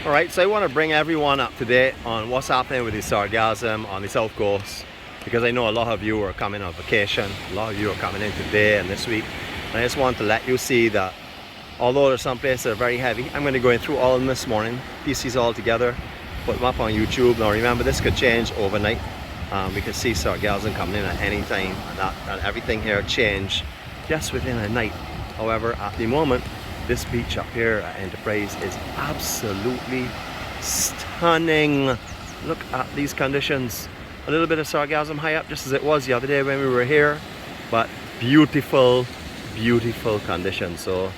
Alright, so I want to bring everyone up to date on what's happening with the sargassum on the south coast, because I know a lot of you are coming on vacation, a lot of you are coming in today and this week, and I just want to let you see that although there's some places that are very heavy, I'm going to go through all of them this morning, pieces all together, put them up on YouTube. Now remember, this could change overnight. We could see sargassum coming in at any time, and everything here change just within a night. However, at the moment, this beach up here at Enterprise is absolutely stunning. Look at these conditions. A little bit of sargassum high up, just as it was the other day when we were here, but beautiful, beautiful conditions. So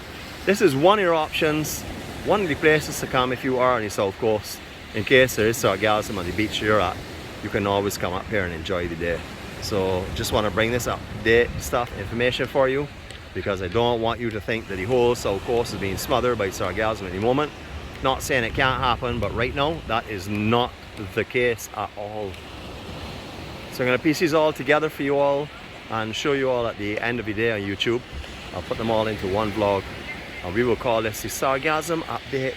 this is one of your options, one of the places to come if you are on the south coast. In case there is sargassum on the beach you're at, you can always come up here and enjoy the day. So just want to bring this up to date information for you, because I don't want you to think that the whole south coast is being smothered by sargassum at the moment. Not saying it can't happen, but right now that is not the case at all. So I'm going to piece these all together for you all and show you all at the end of the day on YouTube. I'll put them all into one vlog, and we will call this the sargassum update.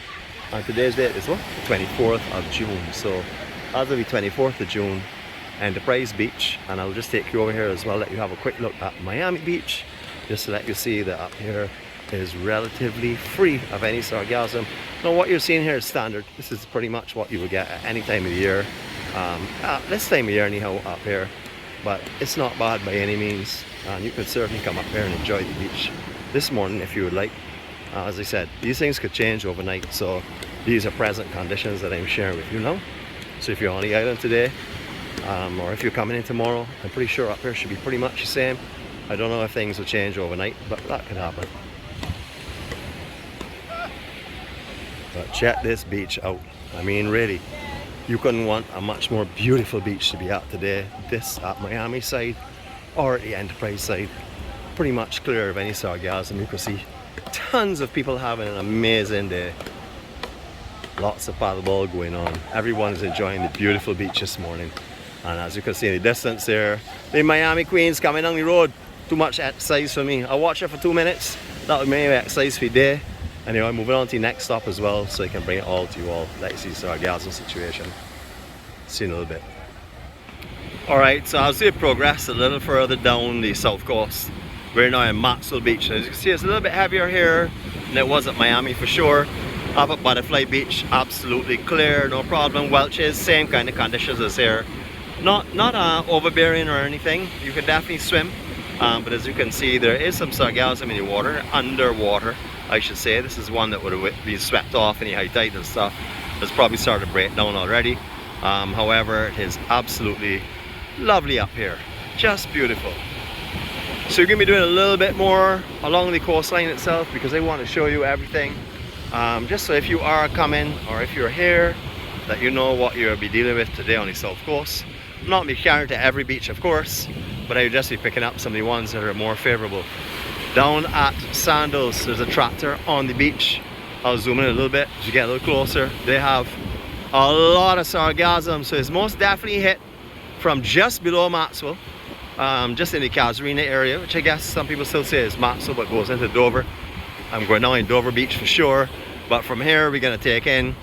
And today's date is what? The 24th of June. So as of the 24th of June, Enterprise Beach, and I'll just take you over here as well, let you have a quick look at Miami Beach, just to let you see that up here is relatively free of any sargassum. Now what you're seeing here is standard. This is pretty much what you would get at any time of the year. This time of year anyhow up here, but it's not bad by any means, and you could certainly come up here and enjoy the beach this morning if you would like. As I said, these things could change overnight, so these are present conditions that I'm sharing with you now. So if you're on the island today, or if you're coming in tomorrow, I'm pretty sure up here should be pretty much the same. I don't know if things will change overnight, but that could happen. But check this beach out. I mean, really, you couldn't want a much more beautiful beach to be at today. This at Miami side or at the Enterprise side, pretty much clear of any sargassum. You can see tons of people having an amazing day. Lots of paddleball going on. Everyone's enjoying the beautiful beach this morning. And as you can see in the distance there, the Miami Queen's coming down the road. Too much exercise for me. I'll watch it for 2 minutes. That would make me exercise for the day. Anyway, moving on to the next stop as well, so I can bring it all to you all. Let's see the sargassum situation. See you in a little bit. Alright, so as we progress a little further down the south coast, we're now in Maxwell Beach. As you can see, it's a little bit heavier here than it was at Miami for sure. Up at Butterfly Beach, absolutely clear, no problem. Welch's, same kind of conditions as here. Not overbearing or anything. You can definitely swim, but as you can see, there is some sargassum in the water, underwater I should say. This is one that would have been swept off in the high tide and stuff. It's probably started to break down already. However, it is absolutely lovely up here, just beautiful. So you're going to be doing a little bit more along the coastline itself, because I want to show you everything. Just so if you are coming, or if you're here, that you know what you'll be dealing with today on the south coast. I'm not be carrying to every beach, of course, but I would just be picking up some of the ones that are more favorable. Down at Sandals, there's a tractor on the beach. I'll zoom in a little bit to get a little closer. They have a lot of sargassum, so it's most definitely hit from just below Maxwell, just in the Casuarina area, which I guess some people still say is Maxwell, but goes into Dover. I'm going down in Dover Beach for sure, but from here we're going to take in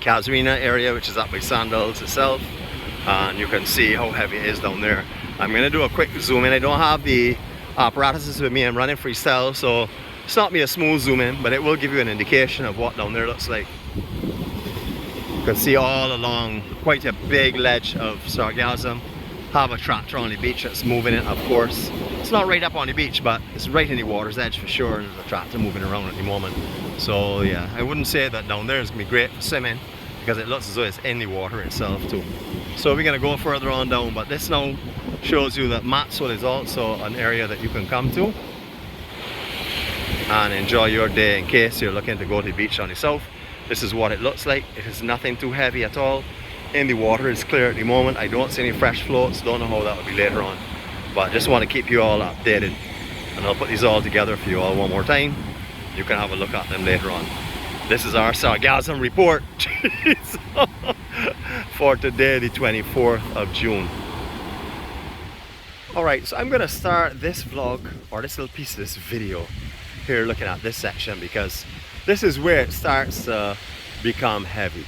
Casuarina area, which is up by Sandals itself, and you can see how heavy it is down there. I'm going to do a quick zoom in. I don't have the apparatuses with me. I'm running freestyle, so it's not be a smooth zoom in, but it will give you an indication of what down there looks like. You can see all along quite a big ledge of sargassum. Have a tractor on the beach that's moving it, of course. It's not right up on the beach, but it's right in the water's edge for sure, and there's a tractor moving around at the moment. So yeah, I wouldn't say that down there is going to be great for swimming, because it looks as though it's in the water itself too. So we're going to go further on down, but this now shows you that Maxwell is also an area that you can come to and enjoy your day in case you're looking to go to the beach on the south. This is what it looks like. It is nothing too heavy at all. In the water is clear at the moment. I don't see any fresh floats. Don't know how that will be later on, but just want to keep you all updated, and I'll put these all together for you all one more time. You can have a look at them later on. This is our sargassum report for today, the 24th of June. Alright, so I'm going to start this vlog, or this little piece of this video here, looking at this section, because this is where it starts to become heavy.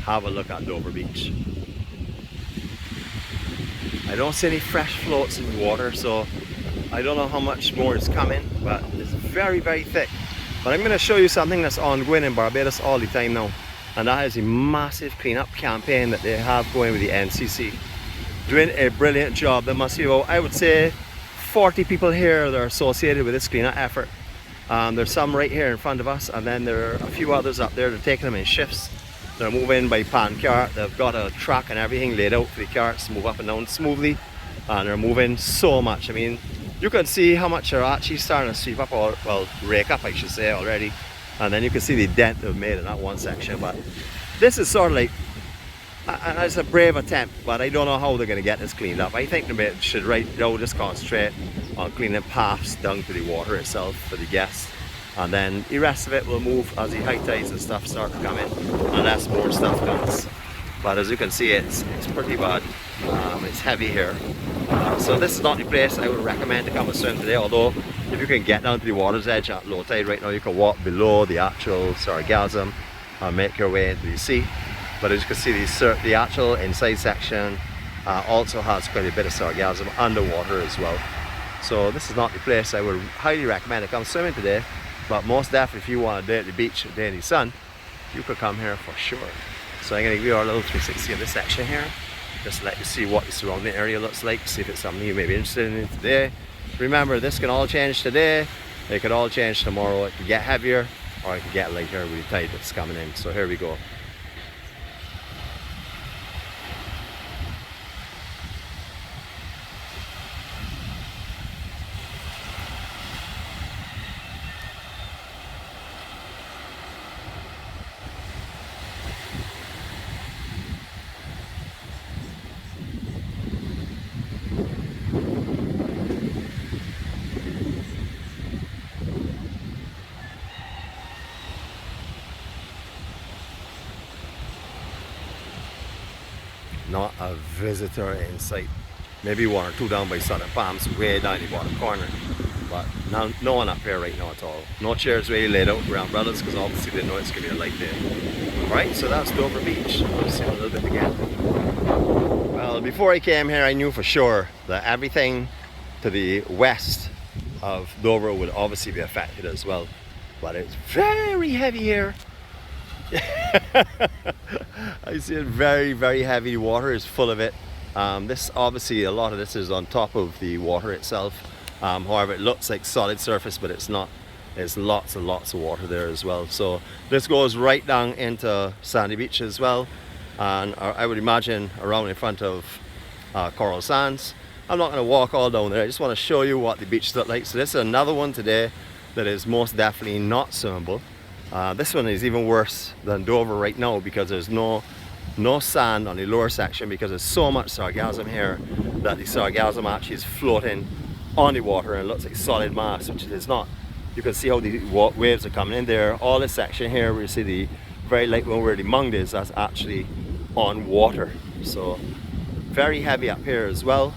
Have a look at Dover Beach. I don't see any fresh floats in the water, so I don't know how much more is coming, but it's very, very thick. But I'm going to show you something that's ongoing in Barbados all the time now, and that is a massive cleanup campaign that they have going with the NCC. Doing a brilliant job. There must be about, I would say, 40 people here that are associated with this cleanup effort. There's some right here in front of us, and then there are a few others up there. They're taking them in shifts. They're moving by pan cart. They've got a track and everything laid out for the carts to move up and down smoothly, and they're moving so much. I mean, you can see how much they're actually starting to sweep up, or well, rake up I should say already, and then you can see the dent they've made in that one section. But this is sort of like, it's a brave attempt, but I don't know how they're going to get this cleaned up. I think they should right now just concentrate on cleaning paths down to the water itself for the guests, and then the rest of it will move as the high tides and stuff start to come in, unless more stuff comes. But as you can see, it's pretty bad. It's heavy here. So this is not the place I would recommend to come and swim today, although if you can get down to the water's edge at low tide right now, you can walk below the actual Sargassum and make your way into the sea. But as you can see, the actual inside section also has quite a bit of Sargassum underwater as well. So this is not the place I would highly recommend to come swimming today, but most definitely if you want a day at the beach, a day in the sun, you could come here for sure. So I'm going to give you a little 360 of this section here, just to let you see what the surrounding area looks like, see if it's something you may be interested in today. Remember, this can all change today, it could all change tomorrow. It could get heavier or it could get lighter with the tide that's coming in. So here we go. Not a visitor in sight. Maybe one or two down by Southern Palms, way down the bottom corner. But no one up here right now at all. No chairs really laid out for umbrellas, because obviously they know it's going to be a light day. Alright, so that's Dover Beach. I'll see a little bit again. Well, before I came here, I knew for sure that everything to the west of Dover would obviously be affected as well. But it's very heavy here. I see it very, very heavy. The water is full of it. This obviously, a lot of this is on top of the water itself. However, it looks like solid surface, but it's not. There's lots and lots of water there as well. So this goes right down into Sandy Beach as well, and I would imagine around in front of Coral Sands. I'm not going to walk all down there. I just want to show you what the beaches look like. So this is another one today that is most definitely not swimmable. This one is even worse than Dover right now, because there's no sand on the lower section, because there's so much sargassum here that the sargassum actually is floating on the water and looks like solid mass, which it is not. You can see how the waves are coming in there. All this section here where you see the very light one where the mung is, that's actually on water. So very heavy up here as well.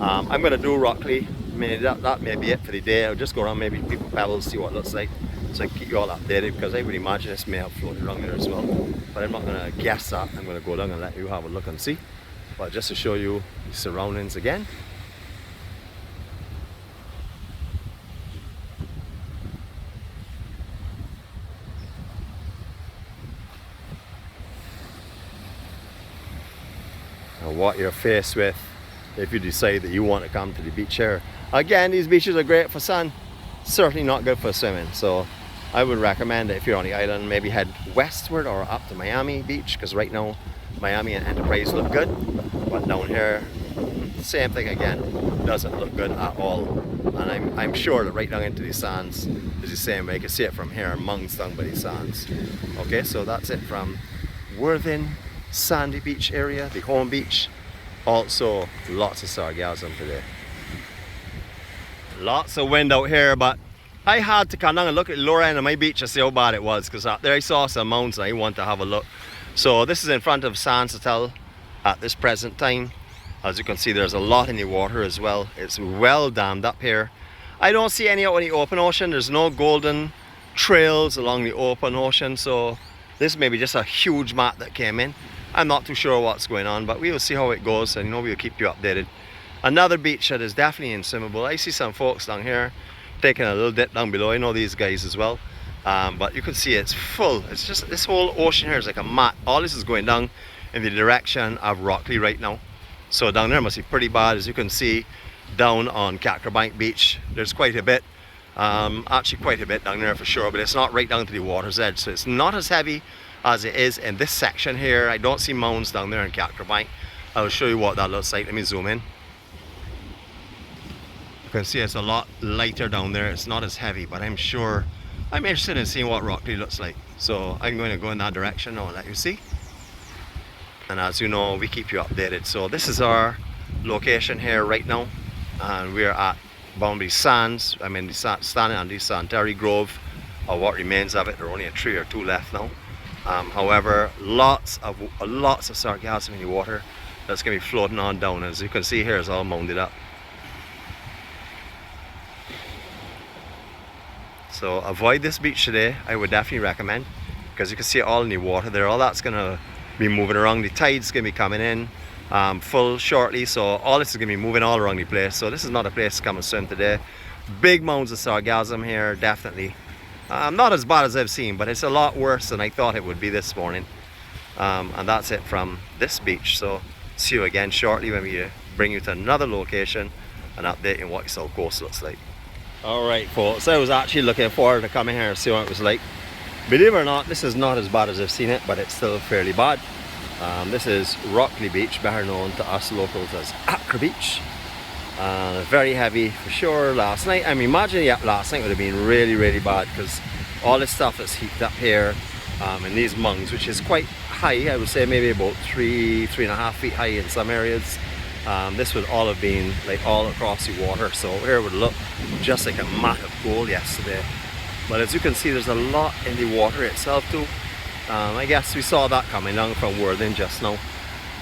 I'm going to do Rockley. I mean, that may be it for the day. I'll just go around maybe people Pebbles, see what it looks like, so I can keep you all updated, because I would imagine this may have floated around there as well. But I'm not going to guess that. I'm going to go down and let you have a look and see. But just to show you the surroundings again. And what you're faced with if you decide that you want to come to the beach here. Again, these beaches are great for sun, certainly not good for swimming. So I would recommend that if you're on the island, maybe head westward or up to Miami Beach, because right now Miami and Enterprise look good, but down here, same thing again, doesn't look good at all. And I'm sure that right down into the sands is the same way. You can see it from here, amongst down by the sands. Okay, so that's it from Worthing Sandy Beach area, the home beach. Also lots of sargassum today. Lots of wind out here, but I had to come down and look at the lower end of my beach to see how bad it was, because there I saw some mountains and I want to have a look. So this is in front of Sands Hotel at this present time. As you can see, there's a lot in the water as well. It's well dammed up here. I don't see any out in the open ocean. There's no golden trails along the open ocean, so This may be just a huge mat that came in. I'm not too sure what's going on, but we will see how it goes, and we'll keep you updated. Another beach that is definitely unswimmable. I see some folks down here taking a little dip down below. I know these guys as well, but you can see it's full. It's just, this whole ocean here is like a mat. All this is going down in the direction of Rockley right now. So down there must be pretty bad. As you can see down on Accra Beach, there's quite a bit, actually quite a bit down there for sure, but it's not right down to the water's edge, so it's not as heavy as it is in this section here. I don't see mounds down there in Accra. I'll show you what that looks like. Let me zoom in. You can see it's a lot lighter down there. It's not as heavy, but I'm sure I'm interested in seeing what Rockley looks like. So I'm going to go in that direction. I'll let you see. And as you know, we keep you updated. So this is our location here right now, and we're at Boundary Sands. I mean, standing on the Santeri Grove, or what remains of it. There are only a tree or two left now. However, lots of sargassum in the water that's going to be floating on down. As you can see here, it's all mounded up. So avoid this beach today, I would definitely recommend, because you can see it all in the water there. All that's going to be moving around. The tide's going to be coming in full shortly, so all this is going to be moving all around the place. So this is not a place to come and swim today. Big mounds of sargassum here, definitely. Not as bad as I've seen, but it's a lot worse than I thought it would be this morning. And that's it from this beach. So see you again shortly when we bring you to another location and update you on what the South Coast looks like. Alright folks, I was actually looking forward to coming here and see what it was like. Believe it or not, this is not as bad as I've seen it, but it's still fairly bad. This is Rockley Beach, better known to us locals as Accra Beach. Very heavy for sure last night. I'm imagining last night would have been really bad, because all this stuff is heaped up here in these mounds, which is quite high. I would say maybe about 3.5 feet high in some areas. This would all have been like all across the water, so here it would look just like a mat of gold yesterday. But as you can see, there's a lot in the water itself too. I guess we saw that coming down from Worthing just now.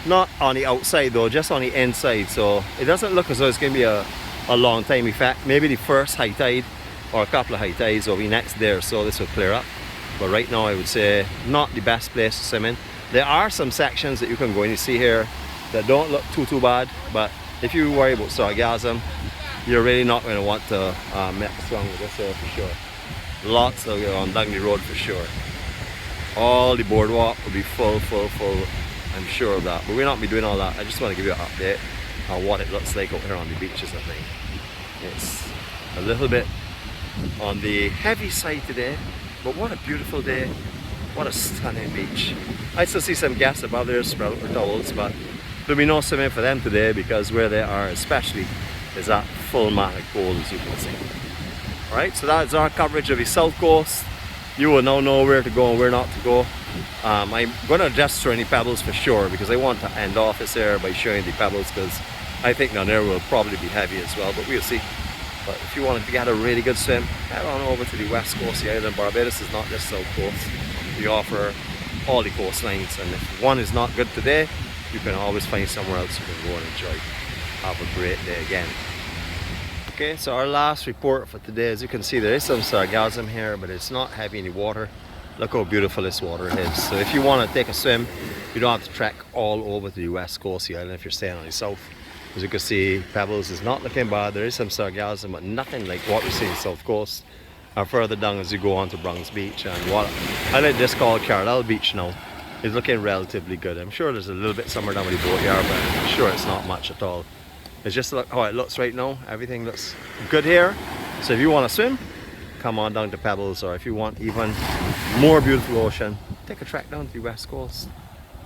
Not on the outside though, just on the inside, so it doesn't look as though it's going to be a long time effect. Maybe the first high tide or a couple of high tides will be next there, so this will clear up. But right now I would say not the best place to swim in. There are some sections that you can go and you see here that don't look too bad, but if you worry about sargassum, you're really not going to want to mess around with this here for sure. Lots of on down the road for sure. All the boardwalk will be full, I'm sure of that, but we'll not be doing all that. I just want to give you an update on what it looks like out here on the beaches. I think it's a little bit on the heavy side today, but what a beautiful day, what a stunning beach. I still see some guests above there spread out their towels, but there'll be no swimming for them today, because where they are especially is that full mat of gold, as you can see. Alright, so that is our coverage of the South Coast. You will now know where to go and where not to go. I'm going to adjust for any Pebbles for sure, because I want to end off this area by showing the Pebbles, because I think down there will probably be heavy as well, but we'll see. But if you wanted to get a really good swim, head on over to the west coast. The island Barbados is not just South Coast. We offer all the coastlines, and if one is not good today, you can always find somewhere else you can go and enjoy. Have a great day again. Okay, so our last report for today, as you can see, there is some sargassum here, but it's not heavy in the water. Look how beautiful this water is. So if you want to take a swim, you don't have to trek all over to the west coast of the island if you're staying on the south. As you can see, Pebbles is not looking bad. There is some sargassum, but nothing like what we see in the South Coast. And further down as you go on to Bronx Beach, and what I like this called Carlisle Beach now, is looking relatively good. I'm sure there's a little bit somewhere down with the boatyard, but I'm sure it's not much at all. It's just how it looks right now. Everything looks good here. So if you want to swim, come on down to Pebbles, or if you want even more beautiful ocean, take a trek down to the west coast.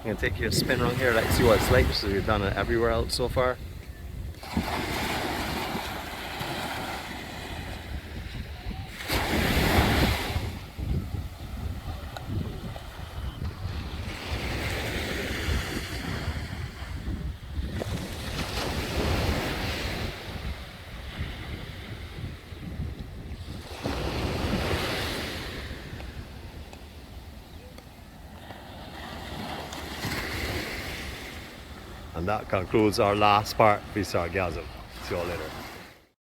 You can take your spin around here, like see what it's like. So we've done it everywhere else so far. And that concludes our last part with sargassum. See you all later.